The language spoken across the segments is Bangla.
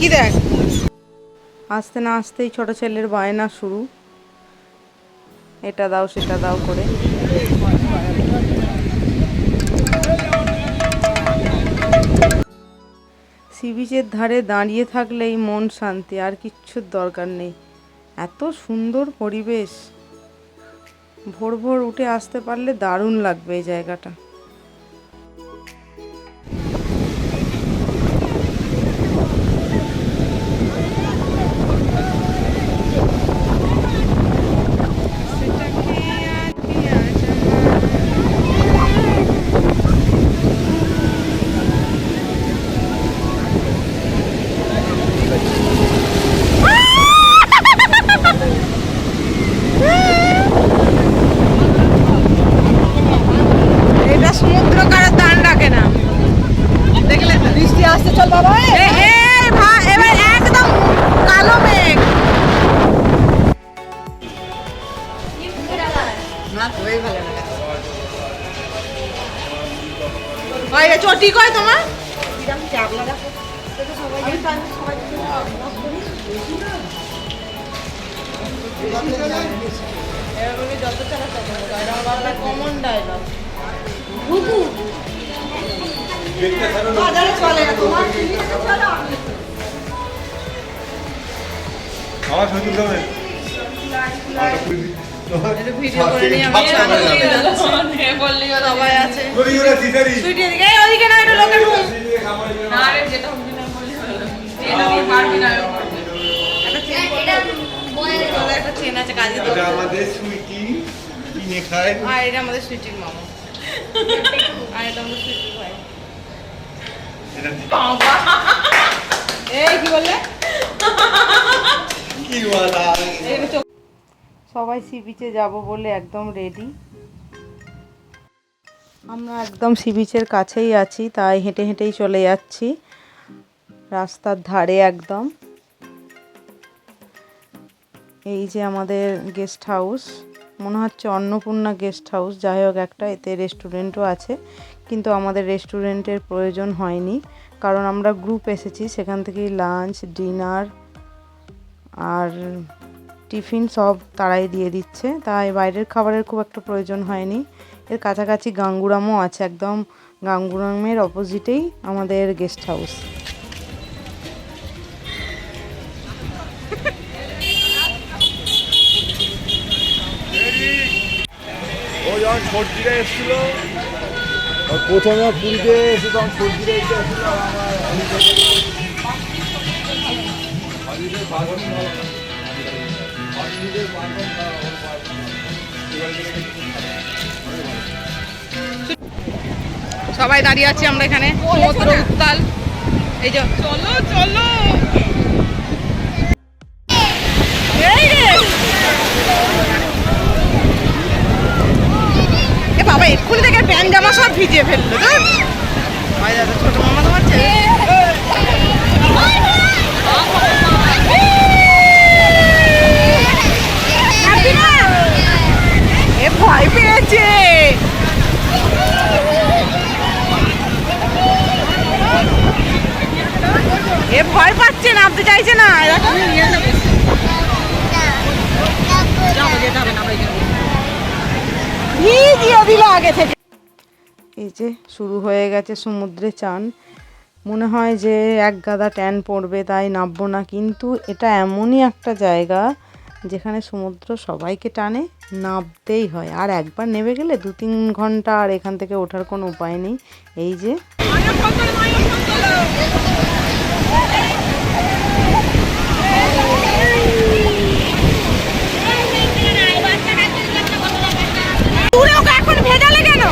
কি দেখ আসতে না আসতেই ছোট ছেলের বায়না শুরু, এটা দাও সেটা দাও করে। সি বিচের ধারে দাঁড়িয়ে থাকলেই মন শান্তি, আর কিচ্ছুর দরকার নেই। এত সুন্দর পরিবেশ, ভোর ভোর উঠে আসতে পারলে দারুণ লাগবে এই জায়গাটা। এটা সমুদ্র কারের দান রাখে না, দেখলে তো বৃষ্টি আসছে। চল বাবা, এবার একদম কালো মেঘ। না তোই ভালো লাগে ভাই, এ চটি কয় তোমার কিরম চাবলা রাখো তো সবাই সবাই যত চালাতে হবে কমন ডায়লগ বাজারে চলে না তোমার আমার ছবি তুলতে হবে। ভিডিও করে নিয়ে আমি বললিও সবাই আছে ওদিকে সিসারি সুইটি এদিকে ওদিকে না, এটা লোকের রুম না রে, যেটা হবে না বললি হলো। এটা দিয়ে পারবি না। একটা চেন বলে একটা চেন আছে কাজে দেবো। এটা আমাদের সুইটি কিনে খায়। আর এটা আমাদের সুইটির মামা, আর এটা আমাদের সুইটির ভাই। এটা এই কি বললে? কি বলা এই চোখ সবাই সি বিচে যাব বলে একদম রেডি। আমরা একদম সি বিচের কাছেই আছি, তাই হেঁটে হেঁটেই চলে যাচ্ছি রাস্তার ধারে একদম। এই যে আমাদের গেস্ট হাউস, মনে হচ্ছে অন্নপূর্ণা গেস্ট হাউস, যাই হোক একটা, এতে রেস্টুরেন্টও আছে, কিন্তু আমাদের রেস্টুরেন্টের প্রয়োজন হয়নি, কারণ আমরা গ্রুপ এসেছি, সেখান থেকেই লাঞ্চ, ডিনার আর টিফিন সব তারাই দিয়ে দিচ্ছে, তাই বাইরের খাবারের খুব একটা প্রয়োজন হয়নি। এর কাছাকাছি গাঙ্গুরামও আছে, একদম গাঙ্গুরামের অপোজিটেই আমাদের গেস্ট হাউস। ও যখন সর্দিরা এসেছিল, প্রথমে পুরীতে এসে তখন সর্দিরা এসেছিল, সবাই দাঁড়িয়ে আছি আমরা এখানে, সমুদ্র উত্তাল। এই যে চলো চলো, এই রে এ বাবা, এক্ষুনি থেকে প্যান্ট জামা সব ভিজিয়ে ফেললো। ভাই দাদা, ছোট মামা তোমার ছেলে এ ভয় পেয়েছে। এ ভয় পাচ্ছে, নামতে চাইছে না। ভিজিয়ে দিল আগে থেকে। এই যে শুরু হয়ে গেছে সমুদ্রে চান, মনে হয় যে এক গাদা ট্যান পড়বে, তাই নামবো না, কিন্তু এটা এমনই একটা জায়গা যেখানে সমুদ্র সবাইকে টানে, নামতেই হয়, আর একবার নেমে গেলে 2-3 ঘন্টা আর এখান থেকে ওঠার কোনো উপায় নেই। এই যে এখন ভেজালে কেন?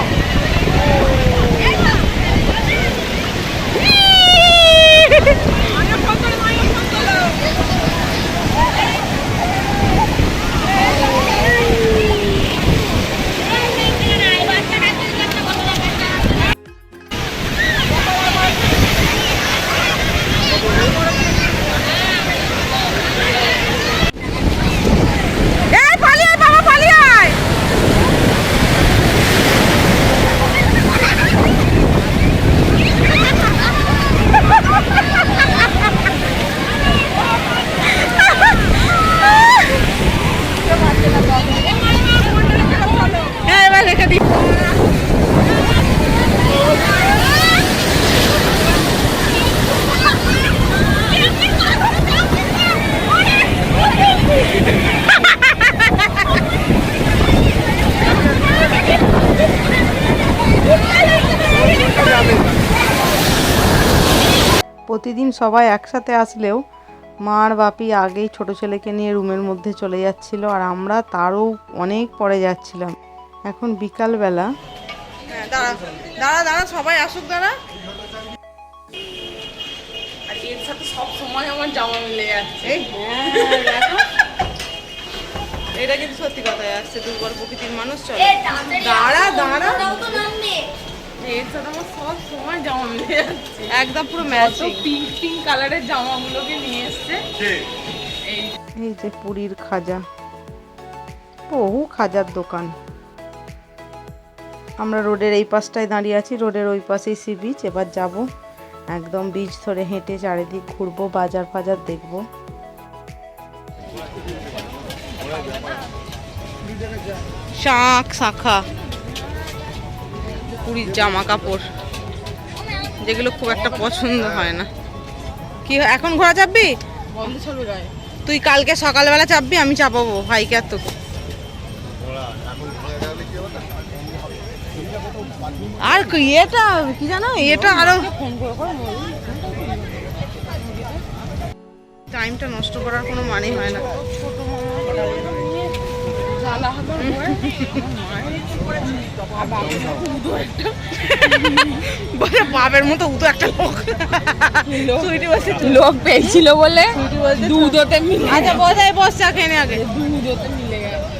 প্রতিদিন সবাই একসাথে আসলেও মা আর বাপি আগেই ছোট ছেলেকে নিয়ে রুমের মধ্যে চলে যাচ্ছিল, আর আমরা তারও অনেক পরে যাচ্ছিলাম। এখন বিকালবেলা। হ্যাঁ দাঁড়া দাঁড়া দাঁড়া, সবাই আসুক, দাঁড়া। আর এর সাথে সব সময় আমার জামা মিলে যাচ্ছে। এই দেখো, এটা কিন্তু সত্যি কথাই আসছে, দুর্বল প্রকৃতির মানুষ চলে। দাঁড়া দাঁড়া, এর সাথে আমার সব সময় জামা মিলে যাচ্ছে। একদম পুরো কত ম্যাচিং। পিঙ্ক পিঙ্ক কালারের জামাগুলোকে নিয়ে এসছে। এই এই যে পুরীর খাজা, বহু খাজার দোকান। আমরা রোডের এই পাশটায় দাঁড়িয়ে আছি, রোডের ওই পাশেই সি বিচ। এবার যাব একদম বিচ ধরে হেঁটে চারিদিক ঘুরবো, বাজার ফাজার দেখবো। শাঁখ শাখা পুরীর জামা কাপড়, যেগুলো খুব একটা পছন্দ হয় না। কি এখন ঘোরা চাপবি? বন্ধ চলবে গায়ে। তুই কালকে সকালবেলা চাপবি, আমি চাপাবো ভাইকে আর তোকে। আর এটা কি জানো, এটা আরো টাইমটা নষ্ট করার কোনো মানে হয় না। জ্বালা হবে আমার মায়ের কি করেছে? আর বাবার মতো উদো একটা বলে বাবের মতো উতো একটা লোক সুইটি বসে লোক পেয়েছিল বলে দুধ ওতে মিলে আচ্ছা বোঝাই, বস চা খেয়ে নে আগে। দুধ ওতে মিলে গেছে।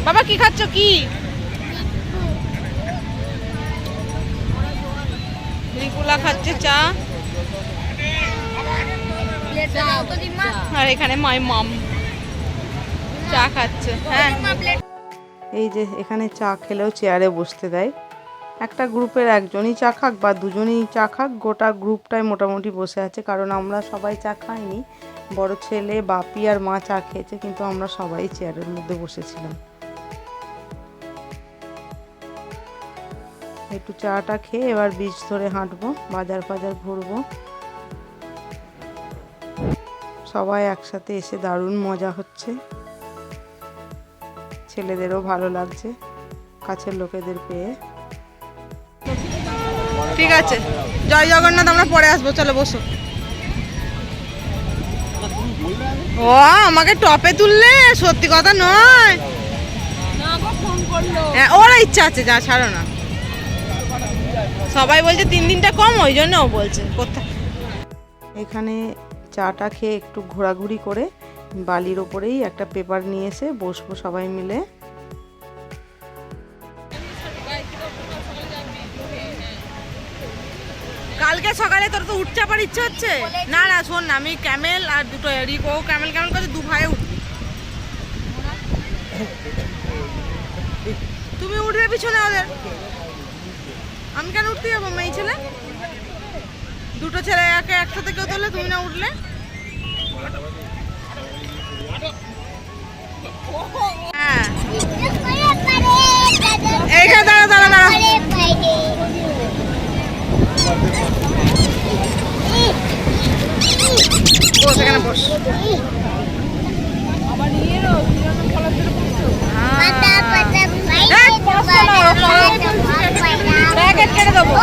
বাবা কি খাচ্ছ? কি রিকুলা খাচ্ছে চা, আর এখানে মাই মাম চা খাচ্ছে। হ্যাঁ এই যে এখানে চা খেলেও চেয়ারে বসতে দেয়। একটা গ্রুপের একজনই চা খাক বা দুজনই চা খাক, গোটা গ্রুপটাই মোটামুটি বসে আছে। কারণ আমরা সবাই চা খাইনি, বড় ছেলে, বাপি আর মা চা খেয়েছে, কিন্তু আমরা সবাই চেয়ারের মধ্যে বসেছিলাম। একটু চাটা খেয়ে এবার বিচ ধরে হাঁটবো, বাজার ফাজার ঘুরবো। সবাই একসাথে এসে দারুণ মজা হচ্ছে, ছেলেদেরও ভালো লাগছে কাছের লোকেদের পেয়ে। ঠিক আছে, জয় জগন্নাথ। আমরা পরে আসবো, চলো বসো। ও আমাকে টপে তুললে, সত্যি কথা নয়। না গো, ফোন করলো। হ্যাঁ ওরা ইচ্ছা আছে, যা ছাড়ো না। সবাই বলছে 3 দিনটা কম, ওই জন্য ও বলছে কোথায়। এখানে চাটা খেয়ে একটু ঘোরাঘুরি করে বালির ওপরেই একটা পেপার নিয়ে এসে বসবো সবাই মিলে। কালকে সকালে তোর তো উঠতে চাপার ইচ্ছে হচ্ছে না? না শোন না, আমি ক্যামেল আর দুটো রিকো ক্যামেল ক্যামেল করে দু ভাই উঠবি। তুমি উঠবে পিছনে ওদের, আমি কেন উঠতে যাবো? মেয়ে ছেলে দুটো ছেলে একে একসাথে কেউ তোলে, তুমি না উঠলে? হ্যাঁ এইখানে দাঁড়া দাঁড়া দাঁড়া। বস এখানে বস। প্যাকেট কেটে দেবো।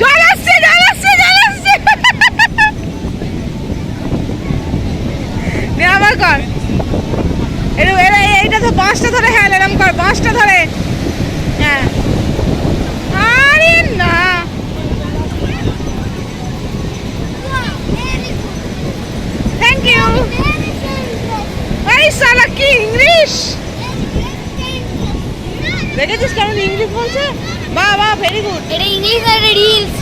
জল আসছে, জল আসছে, জল আসছে। নে আবার কর। এইটা তো বাঁশটা ধরে, হ্যাঁ এরম কর, বাঁশটা ধরে। হ্যাঁ আরে না, থ্যাংক ইউ। এই শালা কি ইংলিশ দেখেছিস কেমন ইংলিশ বলছে? বাহ বাহ, ভেরি গুড। এটা ইংলিশ আর রিলস।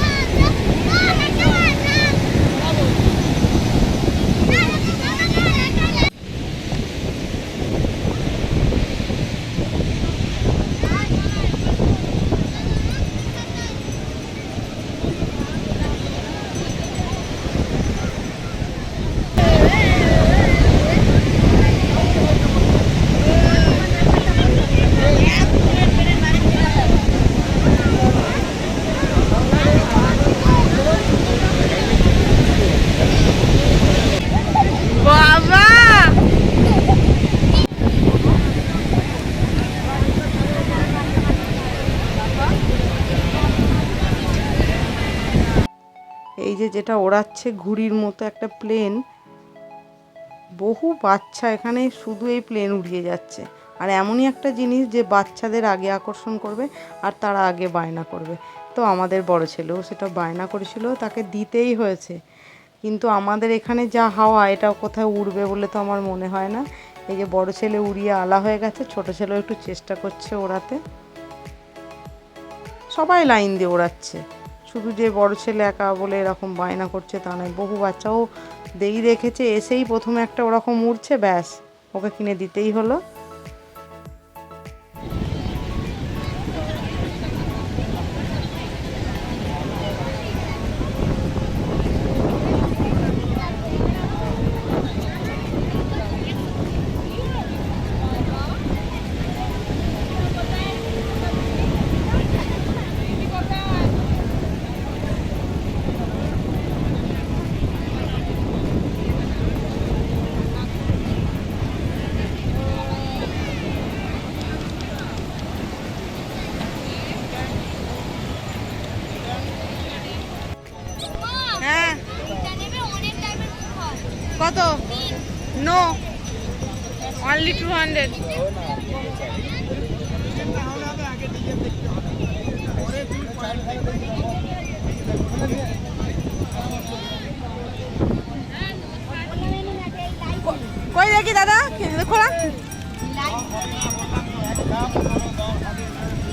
যেটা ওড়াচ্ছে ঘুড়ির মতো একটা প্লেন। বহু বাচ্চা এখানে শুধু এই প্লেন উড়িয়ে যাচ্ছে। আর এমনই একটা জিনিস যে বাচ্চাদের আগে আকর্ষণ করবে আর তারা আগে বায়না করবে। তো আমাদের বড় ছেলেও সেটা বায়না করেছিল, তাকে দিতেই হয়েছে। কিন্তু আমাদের এখানে যা হাওয়া, এটা কোথাও উড়বে বলে তো আমার মনে হয় না। এই যে বড় ছেলে উড়িয়ে আলা হয়ে গেছে, ছোট ছেলেও একটু চেষ্টা করছে ওড়াতে। সবাই লাইন দিয়ে ওড়াচ্ছে, শুধু যে বড় ছেলে একা বলে এরকম বায়না করছে তা নয়। বহু বাচ্চাও দেখেছে, এসেই প্রথমে একটা ওরকম উড়ছে, ব্যাস ওকে কিনে দিতেই হলো। হ্যাঁ জানেবে অনেক টাইপের মুখ হয়। কত? No, only 200। কই দেখি দাদা, দেখো না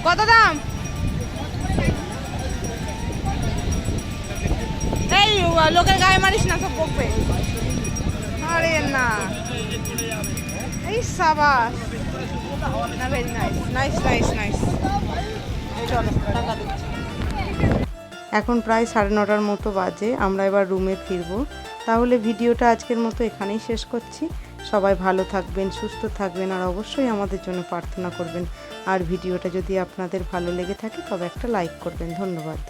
কত দাম। এই লোকের গায়ে মারিস না, সব বকবে। আরে না, এই সাবাস না, very nice nice nice nice. চলো টাকা দিচ্ছি। এখন প্রায় 9:30 মতো বাজে, আমরা এবার রুমে ফিরবো। তাহলে ভিডিওটা আজকের মতো এখানেই শেষ করছি। সবাই ভালো থাকবেন, সুস্থ থাকবেন, আর অবশ্যই আমাদের জন্য প্রার্থনা করবেন। আর ভিডিওটা যদি আপনাদের ভালো লেগে থাকে তবে একটা লাইক করবেন। ধন্যবাদ।